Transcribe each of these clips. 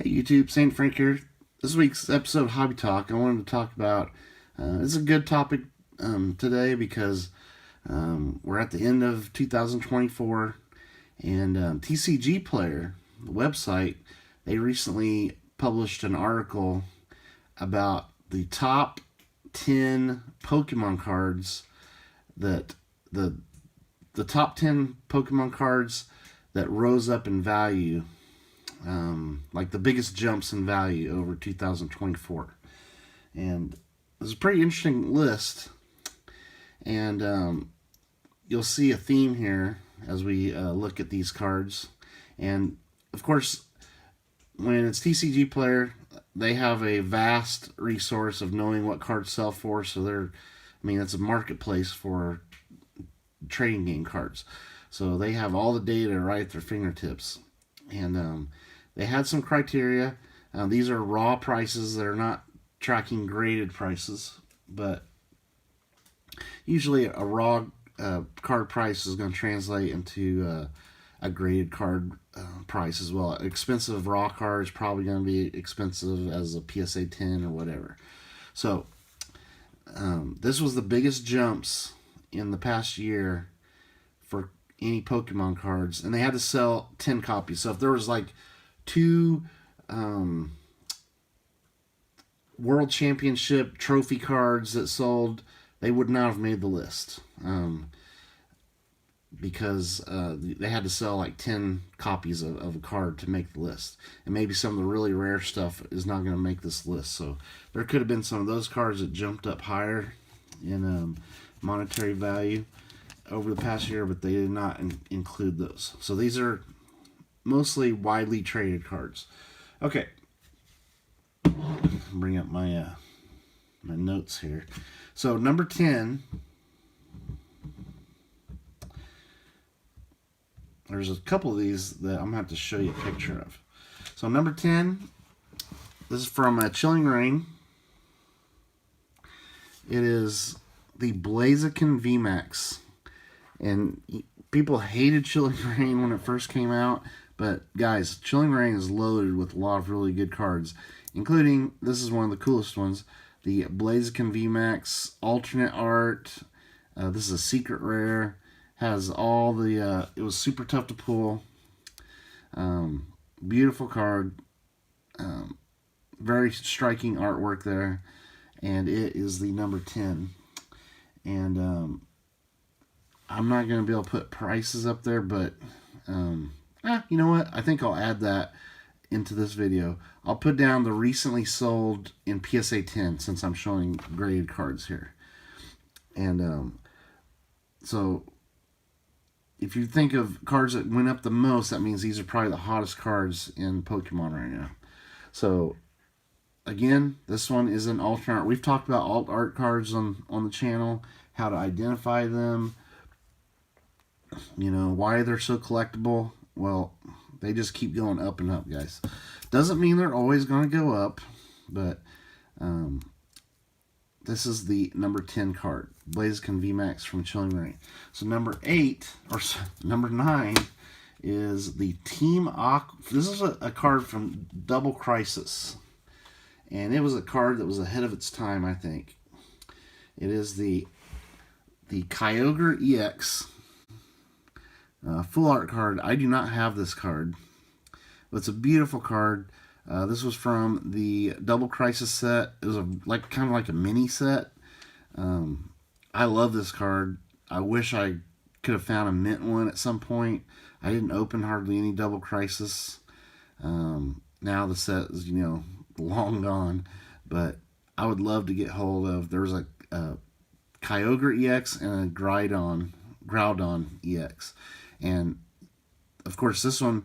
Hey YouTube, Saint Frank here. This week's episode of Hobby Talk, I wanted to talk about, it's a good topic today because we're at the end of 2024 and TCG Player, the website, they recently published an article about the top 10 Pokemon cards that the top 10 Pokemon cards that rose up in value, like the biggest jumps in value over 2024. And it's a pretty interesting list. And you'll see a theme here as we look at these cards. And of course, when it's TCG Player, they have a vast resource of knowing what cards sell for. So it's a marketplace for trading game cards. So they have all the data right at their fingertips. And they had some criteria. These are raw prices. They're not tracking graded prices. But usually a raw card price is going to translate into a graded card price as well. Expensive raw card is probably going to be expensive as a PSA 10 or whatever. So this was the biggest jumps in the past year for any Pokemon cards, and they had to sell 10 copies. So if there was like two World Championship trophy cards that sold, they would not have made the list because they had to sell like 10 copies of a card to make the list. And maybe some of the really rare stuff is not going to make this list. So there could have been some of those cards that jumped up higher in monetary value over the past year, but they did not include those. So these are mostly widely traded cards. Okay, bring up my my notes here. So number 10, there's a couple of these that I'm gonna have to show you a picture of. So number 10, this is from Chilling Reign. It is the Blaziken VMAX. And people hated Chilling Reign when it first came out, but guys, Chilling Reign is loaded with a lot of really good cards, including, this is one of the coolest ones, the Blaziken VMAX alternate art. This is a secret rare. Has all the, it was super tough to pull. Beautiful card. Very striking artwork there. And it is the number 10. And I'm not going to be able to put prices up there, but you know what? I think I'll add that into this video. I'll put down the recently sold in PSA 10 since I'm showing graded cards here. And so if you think of cards that went up the most, that means these are probably the hottest cards in Pokemon right now. So again, this one is an alternate art. We've talked about alt art cards on the channel, how to identify them, you know, why they're so collectible. Well, they just keep going up and up, guys. Doesn't mean they're always going to go up, but this is the number 10 card, Blaziken VMAX from Chilling Reign. So number 9 is the Team Aqua. This is a card from Double Crisis, and it was a card that was ahead of its time, I think. It is the Kyogre EX. Full art card. I do not have this card, but it's a beautiful card. This was from the Double Crisis set. It was kind of like a mini set. I love this card. I wish I could have found a mint one at some point. I didn't open hardly any Double Crisis. Now the set is, you know, long gone, but I would love to get hold of. There was a Kyogre EX and a Groudon EX. And of course, this one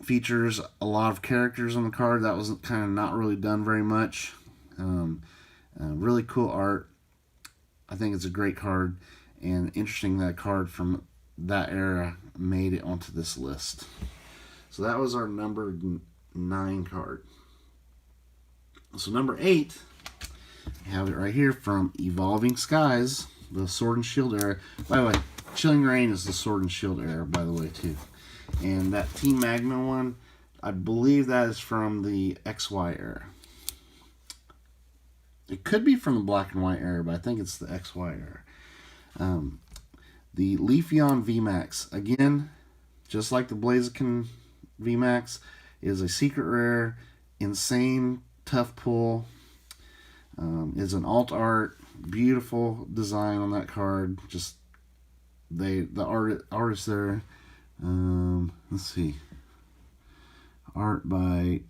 features a lot of characters on the card. That was kind of not really done very much. Really cool art. I think it's a great card, and interesting that a card from that era made it onto this list. So that was our number 9 card. So number 8, I have it right here from Evolving Skies, the Sword and Shield era. By the way, Chilling Reign is the Sword and Shield era, by the way, too. And that Team Magma one, I believe that is from the XY era. It could be from the black and white era, but I think it's the XY era. The Leafeon VMAX, again, just like the Blaziken VMAX, is a secret rare, insane tough pull. Is an alt art, beautiful design on that card. Just the artist there. Let's see, art by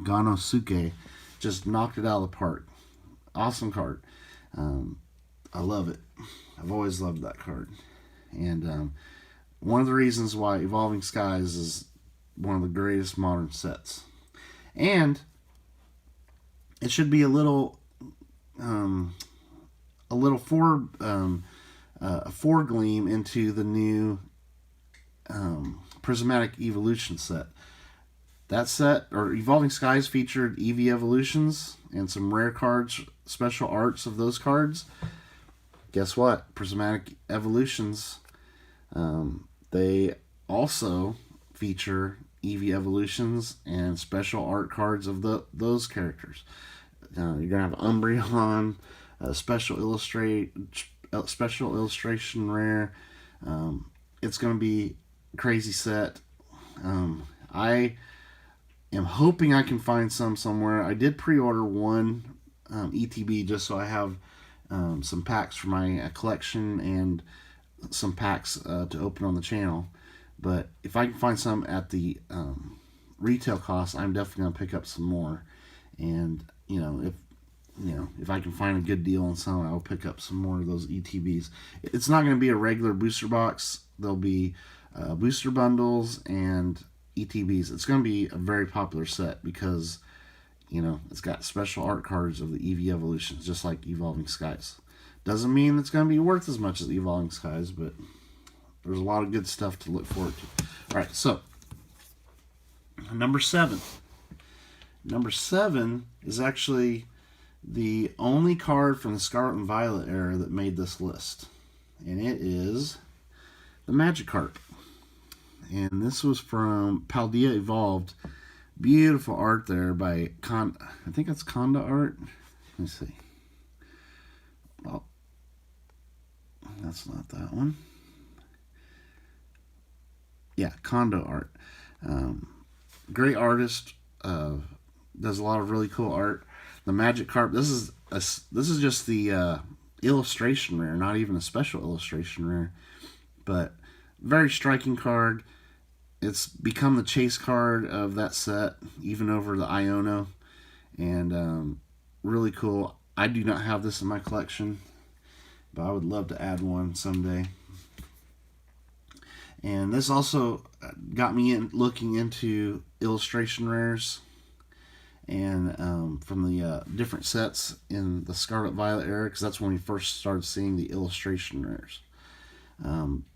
Ganosuke, just knocked it out of the park. Awesome card. I love it. I've always loved that card. And one of the reasons why Evolving Skies is one of the greatest modern sets. And it should be a little foregleam into the new Prismatic Evolution set. That set, or Evolving Skies, featured EV Evolutions and some rare cards, special arts of those cards. Guess what? Prismatic Evolutions, they also feature EV Evolutions and special art cards of those characters. You're going to have Umbreon, special illustration rare. It's going to be a crazy set. I am hoping I can find some somewhere. I did pre-order one ETB just so I have some packs for my collection and some packs to open on the channel. But if I can find some at the retail cost, I'm definitely going to pick up some more. And if I can find a good deal on some, I'll pick up some more of those ETBs. It's not going to be a regular booster box. There'll be booster bundles and ETBs. It's going to be a very popular set because, it's got special art cards of the EV Evolutions, just like Evolving Skies. Doesn't mean it's going to be worth as much as Evolving Skies, but there's a lot of good stuff to look forward to. All right, so number 7. Number 7 is actually the only card from the Scarlet and Violet era that made this list, and it is the Magikarp. And this was from Paldea Evolved. Beautiful art there by I think that's Conda art. Let's see. Oh, that's not that one. Yeah, Kondo art. Great artist. Does a lot of really cool art. The Magikarp. This is just the illustration rare, not even a special illustration rare, but very striking card. It's become the chase card of that set, even over the Iono, and really cool. I do not have this in my collection, but I would love to add one someday. And this also got me looking into illustration rares, and from the different sets in the Scarlet Violet era, because that's when we first started seeing the illustration rares.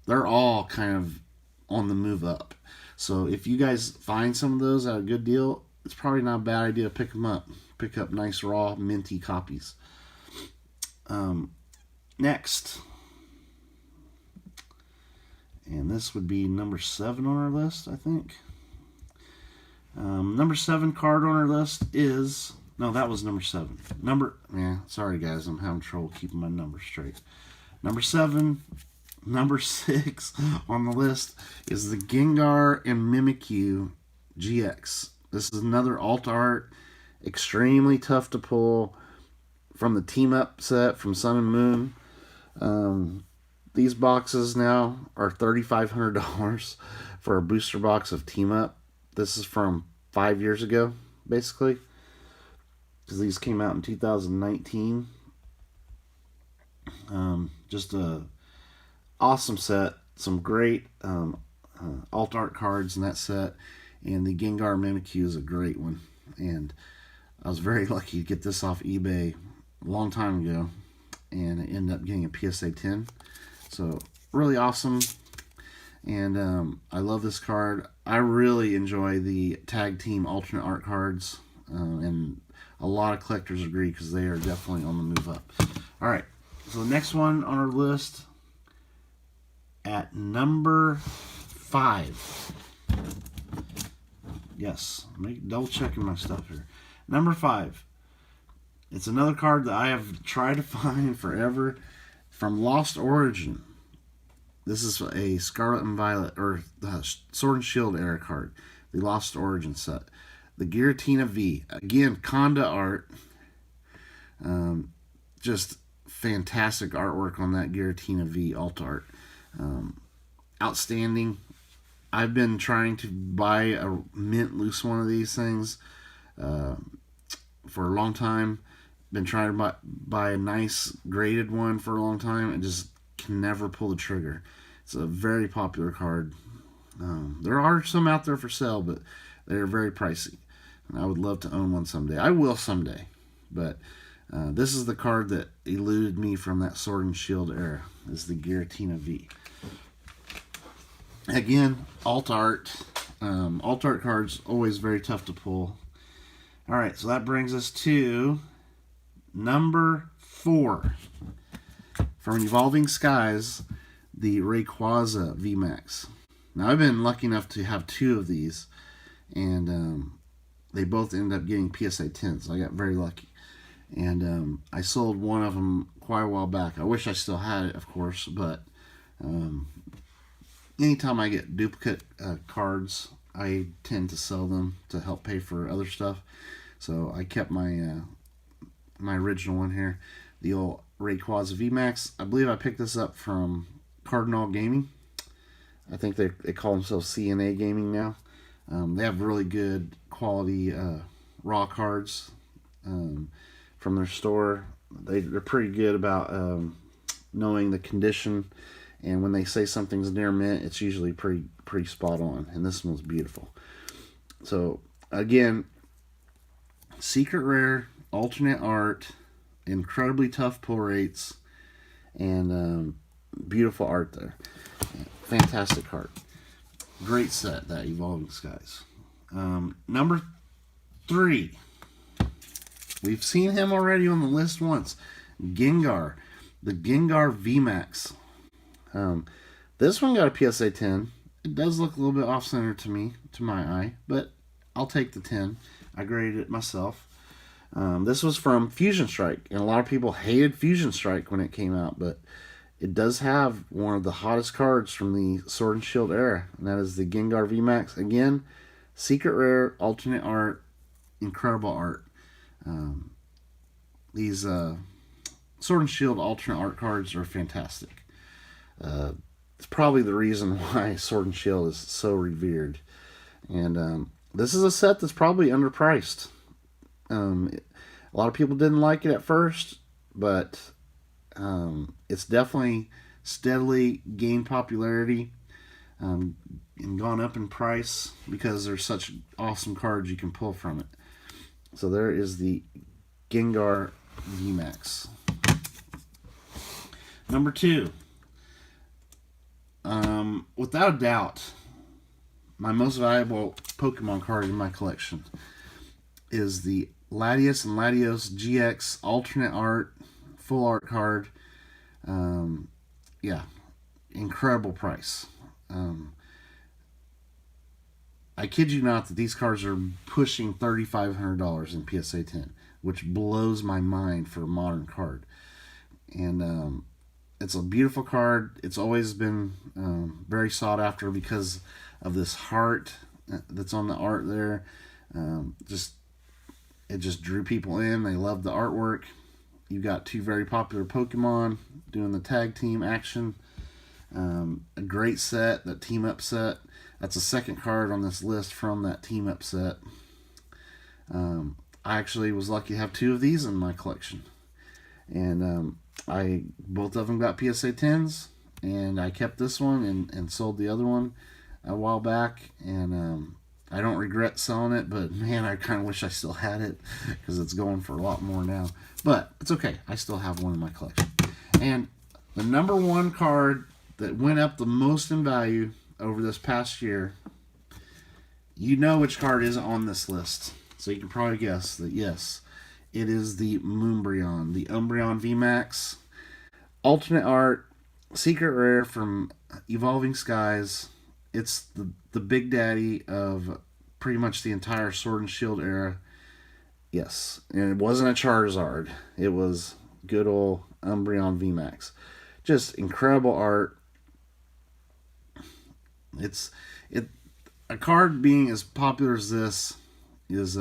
They're all kind of on the move up. So if you guys find some of those at a good deal, it's probably not a bad idea to pick them up. Pick up nice, raw, minty copies. Next. And this would be number 7 on our list, I think. Number 7 card on our list is... No, that was number 7. Sorry guys, I'm having trouble keeping my numbers straight. Number 7... Number 6 on the list is the Gengar and Mimikyu GX. This is another alt art, extremely tough to pull, from the Team Up set from Sun and Moon. These boxes now are $3,500 for a booster box of Team Up. This is from 5 years ago, basically, because these came out in 2019. Just a awesome set. Some great alt art cards in that set, and the Gengar Mimikyu is a great one. And I was very lucky to get this off eBay a long time ago, and I ended up getting a PSA 10. So really awesome, and I love this card. I really enjoy the tag team alternate art cards, and a lot of collectors agree because they are definitely on the move up. All right, so the next one on our list, at number 5, Yes, I'm double checking my stuff here. Number 5. It's another card that I have tried to find forever from Lost Origin. This is a Scarlet and Violet, or the Sword and Shield era card, the Lost Origin set. The Giratina V. Again, Conda art. Just fantastic artwork on that Giratina V alt art. Outstanding. I've been trying to buy a mint loose one of these things for a long time. Been trying to buy a nice graded one for a long time and just can never pull the trigger. It's a very popular card. There are some out there for sale, but they're very pricey. And I would love to own one someday. I will someday. But this is the card that eluded me from that Sword and Shield era. This is the Giratina V. Again, alt art. Alt art cards, always very tough to pull. Alright, so that brings us to number 4. From Evolving Skies, the Rayquaza VMAX. Now, I've been lucky enough to have 2 of these, and they both ended up getting PSA 10s. So I got very lucky. And I sold one of them quite a while back. I wish I still had it, of course, but anytime I get duplicate cards, I tend to sell them to help pay for other stuff. So I kept my my original one here, the old Rayquaza VMAX. I believe I picked this up from Cardinal Gaming. I think they call themselves CNA Gaming now. They have really good quality raw cards from their store. They're pretty good about knowing the condition, and when they say something's near mint, it's usually pretty spot on. And this one's beautiful. So again, secret rare, alternate art, incredibly tough pull rates, and beautiful art there. Fantastic card. Great set, that Evolving Skies. Number 3. We've seen him already on the list once. Gengar. The Gengar VMAX. This one got a PSA 10. It does look a little bit off-center to me, to my eye, but I'll take the 10. I graded it myself. This was from Fusion Strike, and a lot of people hated Fusion Strike when it came out, but it does have one of the hottest cards from the Sword and Shield era, and that is the Gengar VMAX. Again, secret rare, alternate art, incredible art. These Sword and Shield alternate art cards are fantastic. It's probably the reason why Sword and Shield is so revered. And this is a set that's probably underpriced. A lot of people didn't like it at first, but it's definitely steadily gained popularity and gone up in price because there's such awesome cards you can pull from it. So there is the Gengar VMAX. Number 2. Without a doubt, my most valuable Pokemon card in my collection is the Latios and Latios GX alternate art, full art card. Yeah, incredible price. I kid you not that these cards are pushing $3,500 in PSA 10, which blows my mind for a modern card. And it's a beautiful card. It's always been very sought after because of this heart that's on the art there. It just drew people in. They loved the artwork. You've got 2 very popular Pokemon doing the tag team action. A great set, that team up set. That's the second card on this list from that team up set. I actually was lucky to have 2 of these in my collection. And both of them got PSA 10s, and I kept this one and sold the other one a while back. And I don't regret selling it, but man, I kind of wish I still had it because it's going for a lot more now. But it's okay. I still have one in my collection. And the number 1 card that went up the most in value over this past year, you know which card is on this list. So you can probably guess that, yes, it is the Moonbreon, the Umbreon VMAX. Alternate art, secret rare from Evolving Skies. It's the big daddy of pretty much the entire Sword and Shield era. Yes, and it wasn't a Charizard. It was good old Umbreon VMAX. Just incredible art. A card being as popular as this is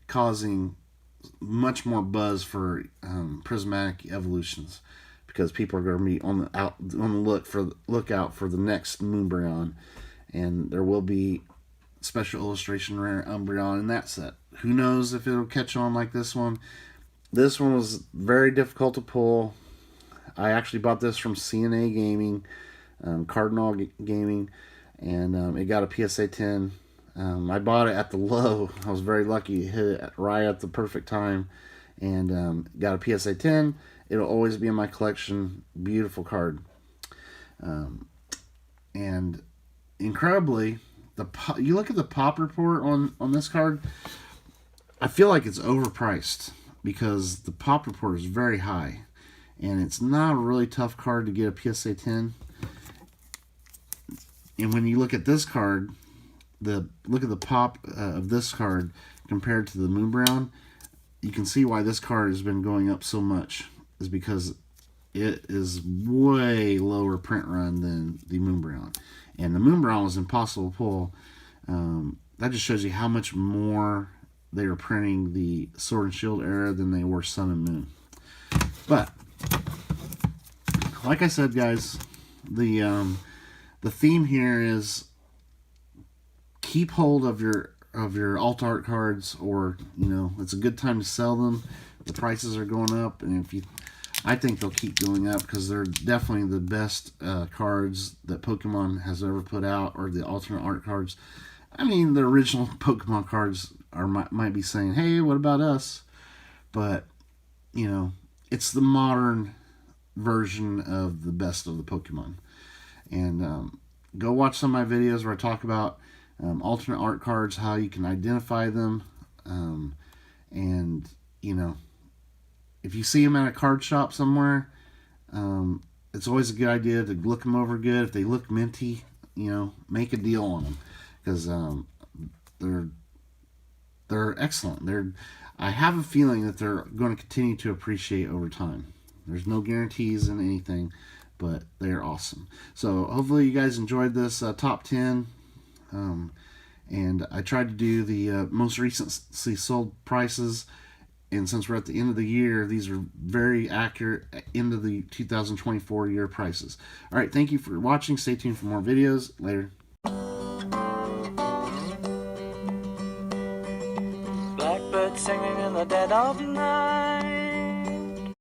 causing much more buzz for Prismatic Evolutions, because people are going to be on the lookout for the next Moonbreon, and there will be special illustration rare Umbreon in that set. Who knows if it'll catch on like this one. This one was very difficult to pull. I actually bought this from CNA Gaming, Cardinal Gaming, and it got a PSA 10. I bought it at the low. I was very lucky to hit it right at the perfect time, and got a PSA 10. It'll always be in my collection. Beautiful card. And incredibly, you look at the pop report on this card, I feel like it's overpriced because the pop report is very high, and it's not a really tough card to get a PSA 10. And when you look at this card, look at the pop of this card compared to the Moonbreon, you can see why this card has been going up so much. Is because it is way lower print run than the Moonbreon. And the Moonbreon was impossible to pull. That just shows you how much more they are printing the Sword and Shield era than they were Sun and Moon. But like I said, guys, the theme here is keep hold of your alt art cards, or it's a good time to sell them. The prices are going up, and I think they'll keep going up because they're definitely the best cards that Pokemon has ever put out, or the alternate art cards. I mean, the original Pokemon cards might be saying, hey, what about us? But, it's the modern version of the best of the Pokemon. And go watch some of my videos where I talk about alternate art cards, how you can identify them. And, if you see them at a card shop somewhere, it's always a good idea to look them over good. If they look minty, make a deal on them, because they're excellent. I have a feeling that they're going to continue to appreciate over time. There's no guarantees in anything, but they're awesome. So hopefully you guys enjoyed this top 10. And I tried to do the most recently sold prices. And since we're at the end of the year, these are very accurate end of the 2024 year prices. All right, thank you for watching. Stay tuned for more videos. Later. Blackbird singing in the dead of night.